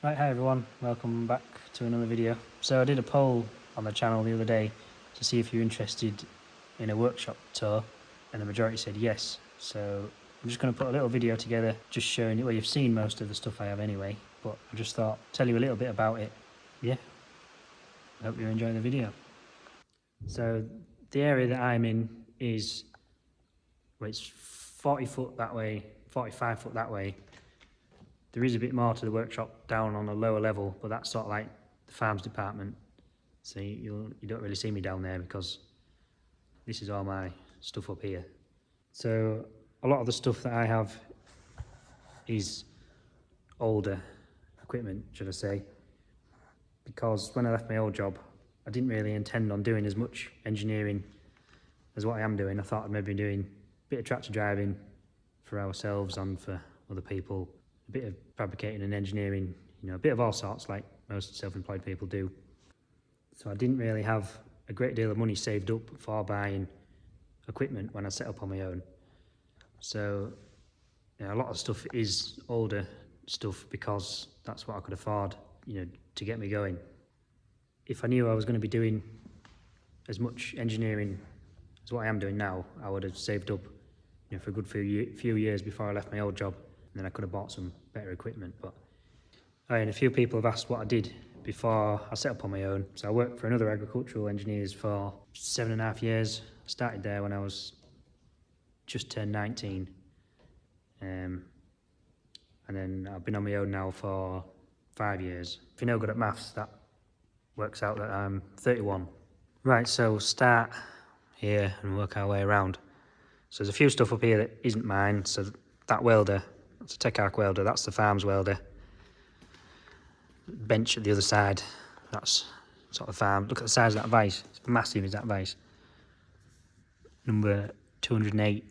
Right, hi everyone, welcome back to another video. So I did a poll on the channel the other day to see if you're interested in a workshop tour, and the majority said yes. So I'm just going to put a little video together just showing you, well, you've seen most of the stuff I have anyway, but I just thought tell you a little bit about it. Yeah, I hope you enjoy the video. So the area that I'm in is, well, it's 40 foot that way, 45 foot that way. There is a bit more to the workshop down on a lower level, but that's sort of like the farms department. So you don't really see me down there because this is all my stuff up here. So a lot of the stuff that I have is older equipment, should I say, because when I left my old job, I didn't really intend on doing as much engineering as what I am doing. I thought I'd maybe be doing a bit of tractor driving for ourselves and for other people, a bit of fabricating and engineering, you know, a bit of all sorts like most self-employed people do. So I didn't really have a great deal of money saved up for buying equipment when I set up on my own. So a lot of stuff is older stuff because that's what I could afford, you know, to get me going. If I knew I was going to be doing as much engineering as what I am doing now, I would have saved up, you know, for a good few years before I left my old job, and then I could have bought some better equipment. But and a few people have asked what I did before I set up on my own. So I worked for another agricultural engineers for 7.5 years. I started there when I was just turned 19. And then I've been on my own now for 5 years. If you're no good at maths, that works out that I'm 31. Right, so we'll start here and work our way around. So there's a few stuff up here that isn't mine. So that welder, that's a Tecarc welder, that's the farms welder. Bench at the other side, that's sort of farm. Look at the size of that vise, it's massive, is that vise. Number 208,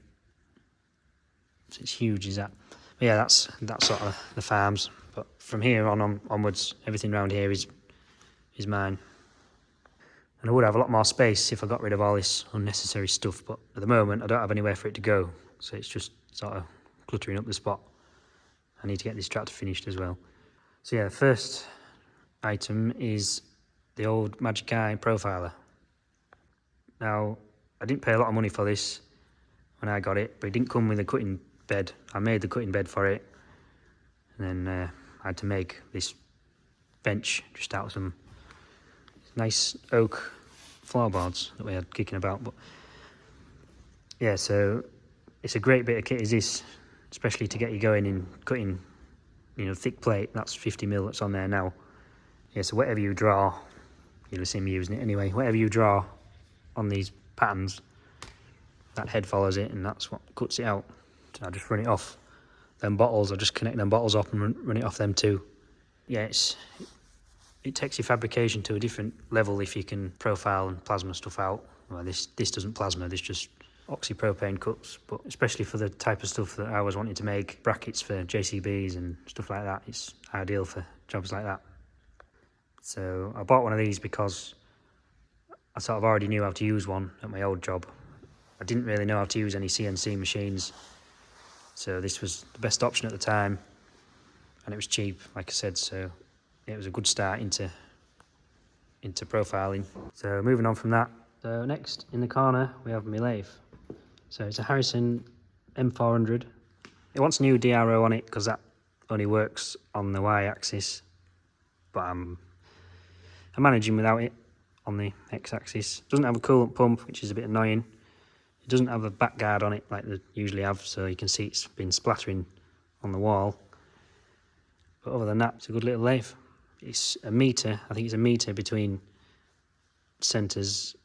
so it's huge, is that. But yeah, that's sort of the farms. But from here onwards, everything around here is mine. And I would have a lot more space if I got rid of all this unnecessary stuff, but at the moment I don't have anywhere for it to go, so it's just sort of cluttering up the spot. I need to get this tractor finished as well. So yeah, the first item is the old Magic Eye profiler. Now, I didn't pay a lot of money for this when I got it, but it didn't come with a cutting bed. I made the cutting bed for it, and then I had to make this bench just out of some nice oak floorboards that we had kicking about. But yeah, so it's a great bit of kit, is this, especially to get you going in cutting, you know, thick plate. That's 50mm that's on there now. Yeah, so whatever you draw, you'll see me using it anyway, whatever you draw on these patterns, that head follows it, and that's what cuts it out. So I just run it off them bottles, I just connect them bottles up and run it off them too. Yeah, it takes your fabrication to a different level if you can profile and plasma stuff out. Well, this doesn't plasma, this just oxypropane cuts, but especially for the type of stuff that I was wanting to make, brackets for JCBs and stuff like that, it's ideal for jobs like that. So I bought one of these because I sort of already knew how to use one at my old job. I didn't really know how to use any CNC machines, so this was the best option at the time, and it was cheap, like I said, so it was a good start into profiling. So moving on from that, so next in the corner we have my lathe. So it's a Harrison M400. It wants a new DRO on it because that only works on the Y-axis, but I'm managing without it on the X-axis. It doesn't have a coolant pump, which is a bit annoying. It doesn't have a back guard on it like they usually have, so you can see it's been splattering on the wall. But other than that, it's a good little lathe. It's a metre, I think it's a metre between centres.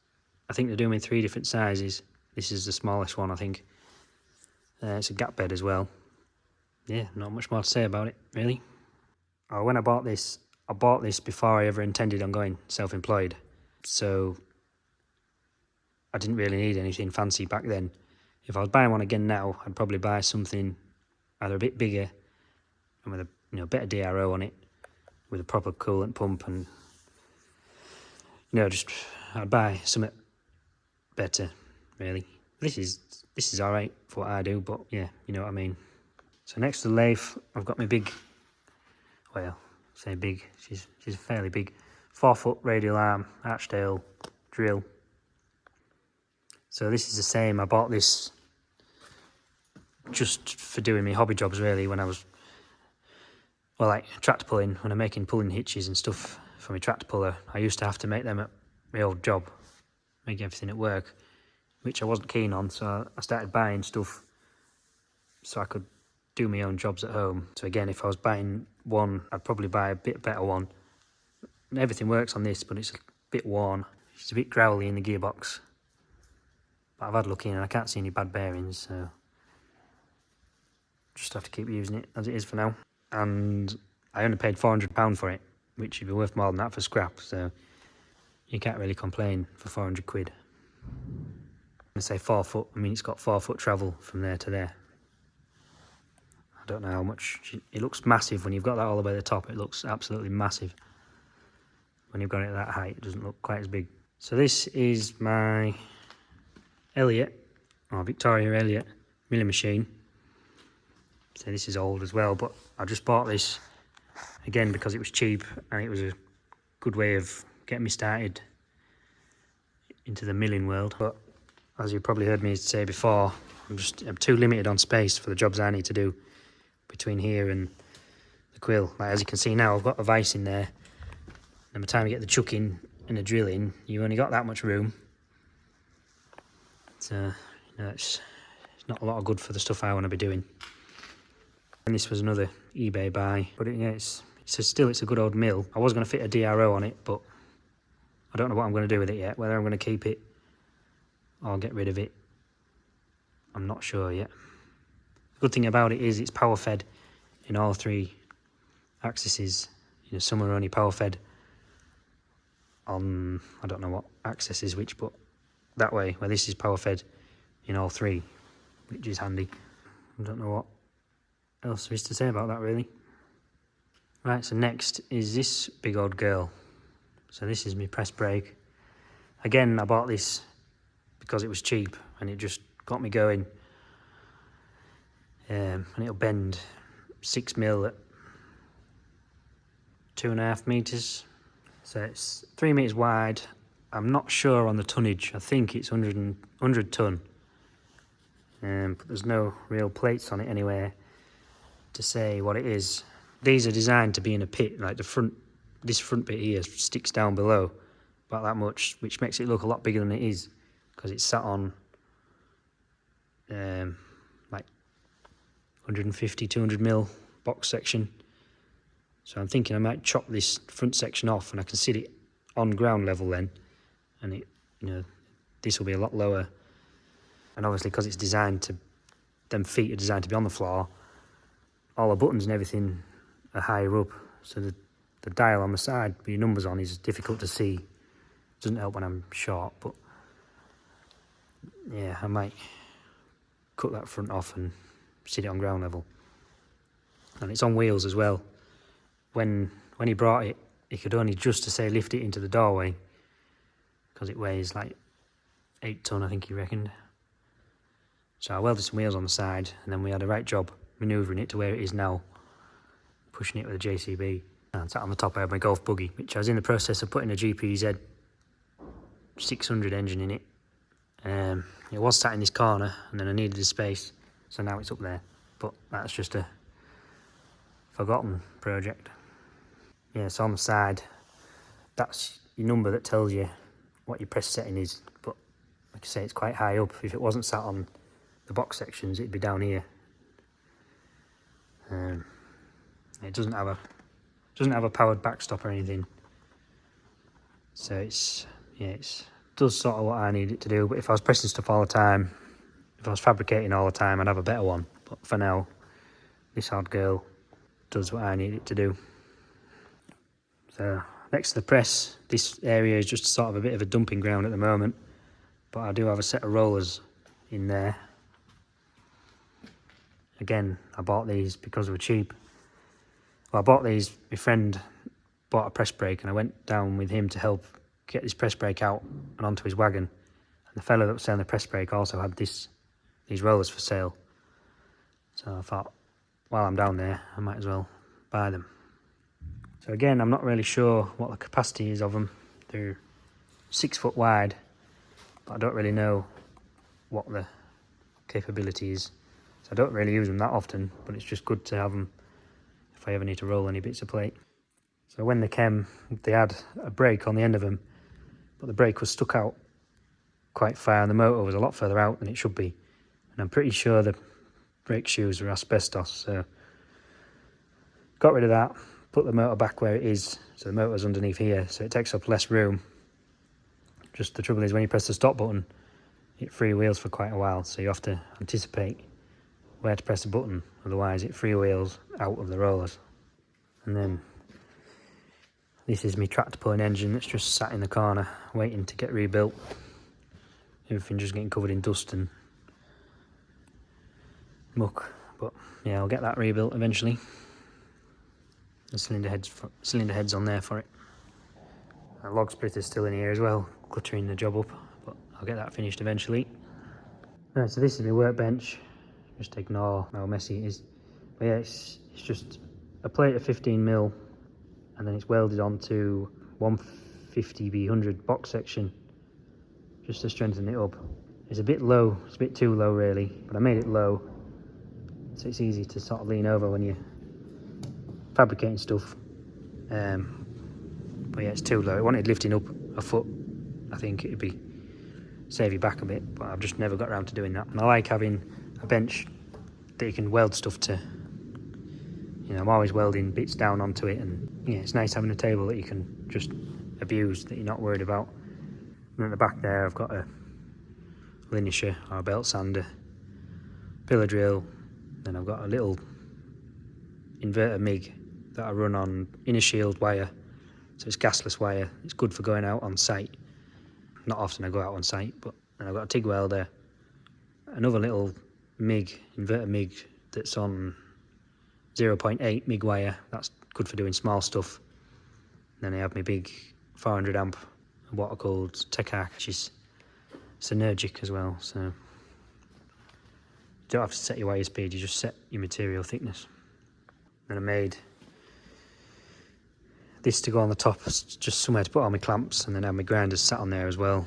I think they're doing in 3 different sizes. This is the smallest one, I think. It's a gap bed as well. Yeah, not much more to say about it, really. Oh, when I bought this before I ever intended on going self-employed. So I didn't really need anything fancy back then. If I was buying one again now, I'd probably buy something either a bit bigger and with a better DRO on it, with a proper coolant pump, and just I'd buy something better, really. This is all right for what I do, but yeah, you know what I mean. So next to the lathe, I've got my big, well, say big, she's fairly big. 4-foot radial arm, Archdale Drill. So this is the same. I bought this just for doing my hobby jobs really, when I was, well, like tractor pulling, when I'm making pulling hitches and stuff for my tractor puller. I used to have to make them at my old job, make everything at work, which I wasn't keen on, so I started buying stuff so I could do my own jobs at home. So again, if I was buying one, I'd probably buy a bit better one. And everything works on this, but it's a bit worn. It's a bit growly in the gearbox. But I've had a look in and I can't see any bad bearings, so just have to keep using it as it is for now. And I only paid £400 for it, which would be worth more than that for scrap, so you can't really complain for 400 quid. When I say 4 foot, I mean it's got 4 foot travel from there to there. I don't know how much, it looks massive when you've got that all the way to the top. It looks absolutely massive. When you've got it at that height, it doesn't look quite as big. So this is my Elliot, or Victoria Elliot milling machine. So this is old as well, but I just bought this again because it was cheap and it was a good way of getting me started into the milling world. But as you probably heard me say before, I'm too limited on space for the jobs I need to do between here and the quill. Like as you can see now, I've got a vise in there. And by the time you get the chucking and the drilling, you only got that much room. So, you know, it's not a lot of good for the stuff I want to be doing. And this was another eBay buy, but it's a good old mill. I was going to fit a DRO on it, but I don't know what I'm going to do with it yet. Whether I'm going to keep it or get rid of it, I'm not sure yet. The good thing about it is it's power fed in all 3 axes. You know, some are only power fed on, I don't know what axis is which, but that way, where this is power fed in all 3, which is handy. I don't know what else there is to say about that really. Right, so next is this big old girl. So this is my press brake. Again, I bought this because it was cheap and it just got me going. And it'll bend 6mm at 2.5 meters. So it's 3 meters wide. I'm not sure on the tonnage. I think it's 100 ton. But there's no real plates on it anywhere to say what it is. These are designed to be in a pit, like this front bit here sticks down below about that much, which makes it look a lot bigger than it is because it's sat on like 150, 200mm box section. So I'm thinking I might chop this front section off and I can sit it on ground level then, and it, you know, this will be a lot lower. And obviously because it's designed to, them feet are designed to be on the floor, all the buttons and everything are higher up, so the dial on the side with your numbers on is difficult to see. Doesn't help when I'm short, but yeah, I might cut that front off and sit it on ground level. And it's on wheels as well. When he brought it, he could only just to say lift it into the doorway because it weighs like 8 ton, I think he reckoned. So I welded some wheels on the side, and then we had a right job manoeuvring it to where it is now, pushing it with a JCB. And sat on the top, I had my Golf Boogie, which I was in the process of putting a GPZ 600 engine in it. It was sat in this corner, and then I needed the space, so now it's up there. But that's just a forgotten project. Yeah, so on the side, that's your number that tells you what your press setting is. But like I say, it's quite high up. If it wasn't sat on the box sections, it'd be down here. It doesn't have a powered backstop or anything. So it does sort of what I need it to do. But if I was pressing stuff all the time, if I was fabricating all the time, I'd have a better one. But for now, this hard girl does what I need it to do. So next to the press, this area is just sort of a bit of a dumping ground at the moment, but I do have a set of rollers in there. Again, I bought these because they were cheap. Well, I bought these, my friend bought a press brake and I went down with him to help get this press brake out and onto his wagon. And the fellow that was selling the press brake also had these rollers for sale. So I thought, while I'm down there, I might as well buy them. So So again, I'm not really sure what the capacity is of them. They're 6 foot wide, but I don't really know what the capability is. So I don't really use them that often, but it's just good to have them if I ever need to roll any bits of plate. So when they came, they had a brake on the end of them, but the brake was stuck out quite far and the motor was a lot further out than it should be. And I'm pretty sure the brake shoes were asbestos, so got rid of that, put the motor back where it is, so the motor's underneath here, so it takes up less room. Just the trouble is when you press the stop button, it freewheels for quite a while, so you have to anticipate where to press the button, otherwise it freewheels out of the rollers. And then this is my tractor pulling engine that's just sat in the corner waiting to get rebuilt. Everything just getting covered in dust and muck, but yeah, I'll get that rebuilt eventually. The cylinder heads on there for it. A log splitter's still in here as well, cluttering the job up, but I'll get that finished eventually. Right, so this is my workbench. Just ignore how messy it is. But yeah, it's just a plate of 15mm, and then it's welded onto 150/100 box section, just to strengthen it up. It's a bit low, it's a bit too low really, but I made it low, so it's easy to sort of lean over when you're fabricating stuff. But yeah, it's too low. It wanted lifting up a foot. I think it'd be save your back a bit, but I've just never got around to doing that. And I like having a bench that you can weld stuff to. You know, I'm always welding bits down onto it, and yeah, it's nice having a table that you can just abuse, that you're not worried about. And at the back there, I've got a linisher or a belt sander, pillar drill, then I've got a little inverter MIG that I run on inner shield wire, so it's gasless wire. It's good for going out on site. Not often I go out on site, but then I've got a TIG welder, another little MIG, inverter MIG that's on 0.8 MIG wire. That's good for doing small stuff. And then I have my big 400 amp what are called Tecarc, which is synergic as well. So you don't have to set your wire speed, you just set your material thickness. Then I made this to go on the top, just somewhere to put all my clamps, and then I have my grinders sat on there as well,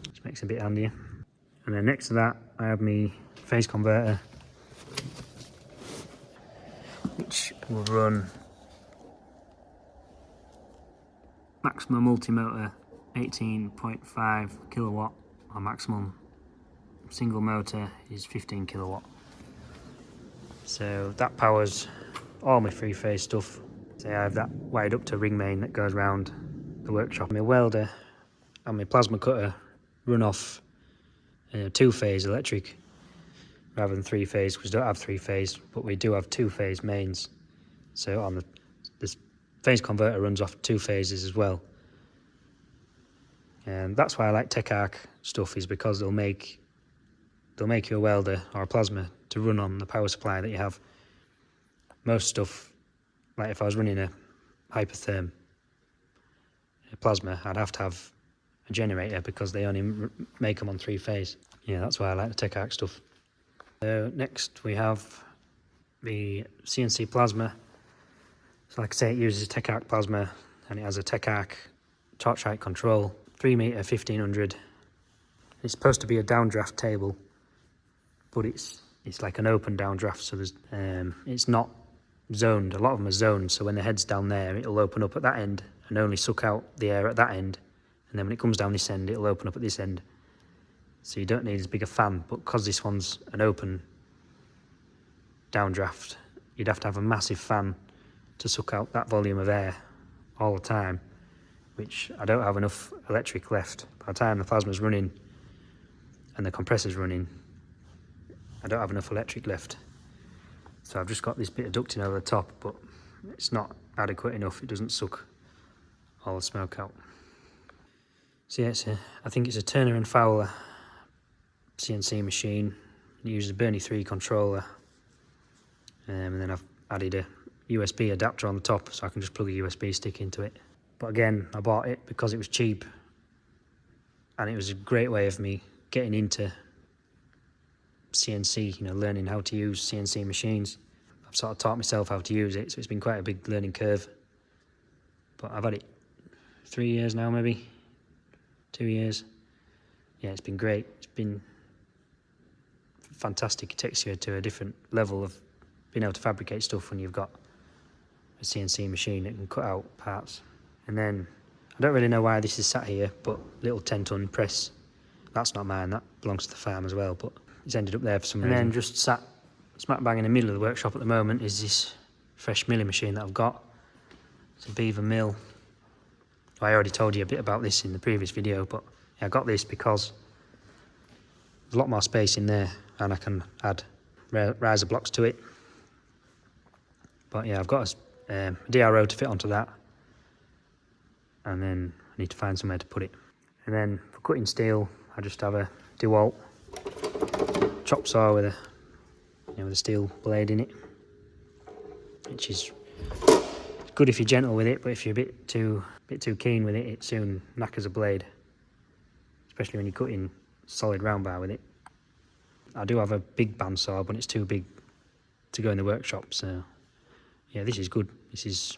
which makes it a bit handier. And then next to that I have my phase converter, which will run maximum multi-motor 18.5 kilowatt, or maximum single motor is 15 kilowatt. So that powers all my three-phase stuff. So I have that wired up to ring main that goes around the workshop. My welder and my plasma cutter run off two-phase electric rather than three-phase, because we don't have three-phase, but we do have two-phase mains. So on this phase converter runs off two phases as well. And that's why I like Tecarc stuff, is because they'll make you a welder or a plasma to run on the power supply that you have. Most stuff, like if I was running a hypertherm plasma, I'd have to have a generator because they only make them on three phase. Yeah, that's why I like the Tecarc stuff. So next we have the CNC Plasma. So like I say, it uses Tecarc Plasma, and it has a Tecarc torch height control, 3 meter 1500. It's supposed to be a downdraft table, but it's like an open downdraft, so there's it's not zoned. A lot of them are zoned, so when the head's down there, it'll open up at that end and only suck out the air at that end, and then when it comes down this end, it'll open up at this end. So you don't need as big a fan, but because this one's an open downdraft, you'd have to have a massive fan to suck out that volume of air all the time, which I don't have enough electric left. By the time the plasma's running and the compressor's running, I don't have enough electric left. So I've just got this bit of ducting over the top, but it's not adequate enough. It doesn't suck all the smoke out. So yeah, I think it's a Turner and Fowler CNC machine. It uses a Bernie 3 controller, and then I've added a USB adapter on the top, so I can just plug a USB stick into it. But again, I bought it because it was cheap, and it was a great way of me getting into CNC, you know, learning how to use CNC machines. I've sort of taught myself how to use it, so it's been quite a big learning curve. But I've had it 3 years now, maybe 2 years. Yeah, it's been great. It's been fantastic. It takes you to a different level of being able to fabricate stuff when you've got a CNC machine that can cut out parts. And then, I don't really know why this is sat here, but little 10-ton press. That's not mine, that belongs to the farm as well, but it's ended up there for some reason. And then just sat smack bang in the middle of the workshop at the moment is this fresh milling machine that I've got. It's a Beaver Mill. I already told you a bit about this in the previous video, but yeah, I got this because there's a lot more space in there and I can add riser blocks to it. But yeah, I've got a DRO to fit onto that, and then I need to find somewhere to put it. And then for cutting steel, I just have a Dewalt chop saw with a steel blade in it, which is good if you're gentle with it, but if you're a bit too keen with it, it soon knackers a blade, especially when you're cutting solid round bar with it. I do have a big bandsaw, but it's too big to go in the workshop, so yeah, this is good. This is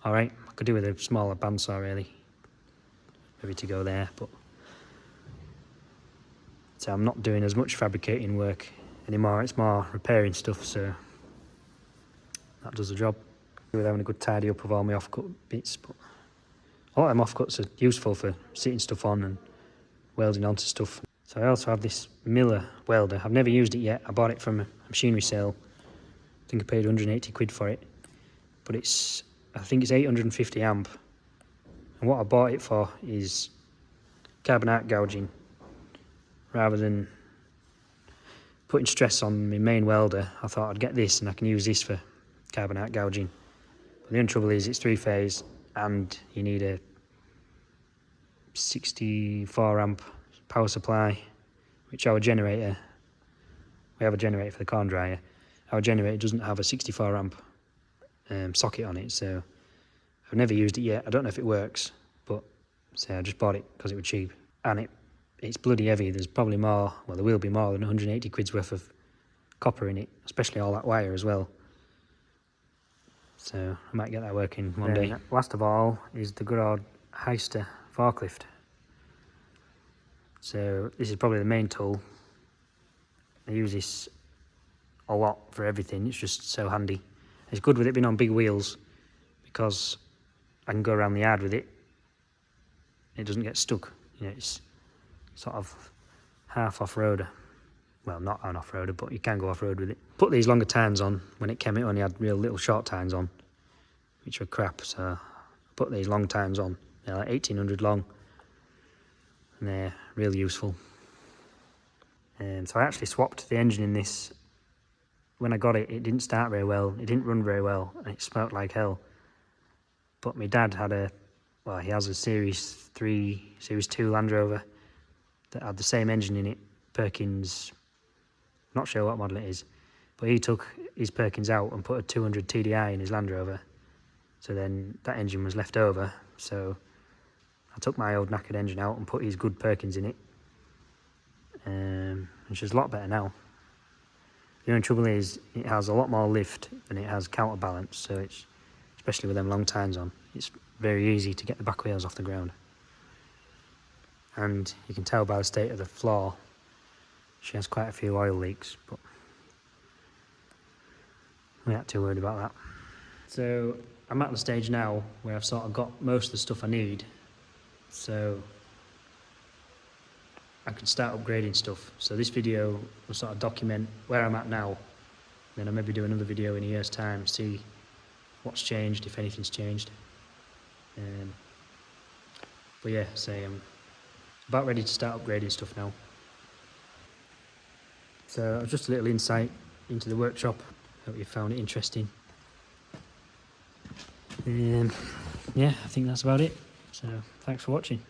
alright. I could do with a smaller bandsaw really, maybe to go there, but so I'm not doing as much fabricating work anymore. It's more repairing stuff, so that does the job. With having a good tidy up of all my offcut bits, but a lot of them offcuts are useful for sitting stuff on and welding onto stuff. So I also have this Miller welder. I've never used it yet. I bought it from a machinery sale. I think I paid 180 quid for it, but I think it's 850 amp, and what I bought it for is carbon arc gouging. Rather than putting stress on my main welder, I thought I'd get this and I can use this for carbon arc gouging. But the only trouble is it's 3-phase and you need a 64 amp power supply, which our generator, we have a generator for the corn dryer, our generator doesn't have a 64 amp socket on it, so I've never used it yet. I don't know if it works, but so I just bought it because it was cheap, and it's bloody heavy. There's probably more, well there will be more than 180 quid's worth of copper in it, especially all that wire as well. So I might get that working one day. Last of all is the good old Hyster Forklift. So this is probably the main tool. I use this a lot for everything. It's just so handy. It's good with it being on big wheels because I can go around the yard with it. It doesn't get stuck. You know, it's sort of half off-roader. Well, not an off-roader, but you can go off-road with it. Put these longer tines on. When it came, it only had real little short tines on, which were crap, so I put these long tines on. They're like 1800 long, and they're really useful. So I actually swapped the engine in this. When I got it, it didn't start very well, it didn't run very well, and it smelt like hell. But my dad had he has a Series 3, Series 2 Land Rover that had the same engine in it, Perkins, not sure what model it is, but he took his Perkins out and put a 200 TDI in his Land Rover, so then that engine was left over, so I took my old knackered engine out and put his good Perkins in it, which is a lot better now. The only trouble is it has a lot more lift than it has counterbalance, so it's, especially with them long tines on, it's very easy to get the back wheels off the ground. And you can tell by the state of the floor, she has quite a few oil leaks, but we're not too worried about that. So I'm at the stage now where I've sort of got most of the stuff I need, so I can start upgrading stuff. So this video will sort of document where I'm at now, then I'll maybe do another video in a year's time, see what's changed, if anything's changed. But yeah, I'm about ready to start upgrading stuff now. So just a little insight into the workshop. Hope you found it interesting. Yeah, I think that's about it. So thanks for watching.